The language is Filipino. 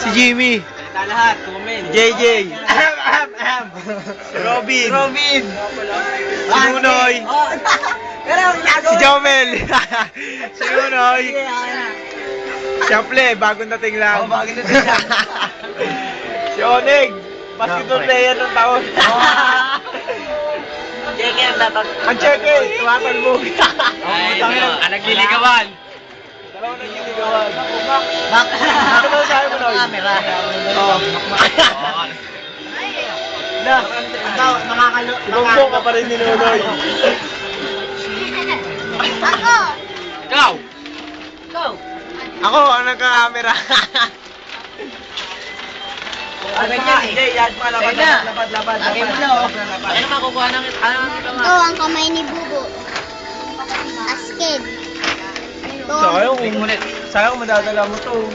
Si Jimmy. Salita lahat, comment. JJ. Si Robin. Si Nunoy. Si Jomel. Si Nunoy. Si Aple, bagong dating lang. Bagay na siya. Si Oneg. Basketball player ng taon. Check yan, dapat. Ang cheque, tumatalbog. Ay, nagliligawan. Dalawa nagliligawan. Bak. Ano ba sabi mo, Noy? Camera. Oo. Na, Ikaw, Bongbong ka pa rin ni Nunoy. Ako! Ikaw. Ako, ang nagka-camera. Ano yan eh? Jay, yan pa, lapad. Lagay mo na oh. Ano makukuha ng Ito ang kamay ni Bubo. Asken. Ito ang Sayang kung madadala mo to.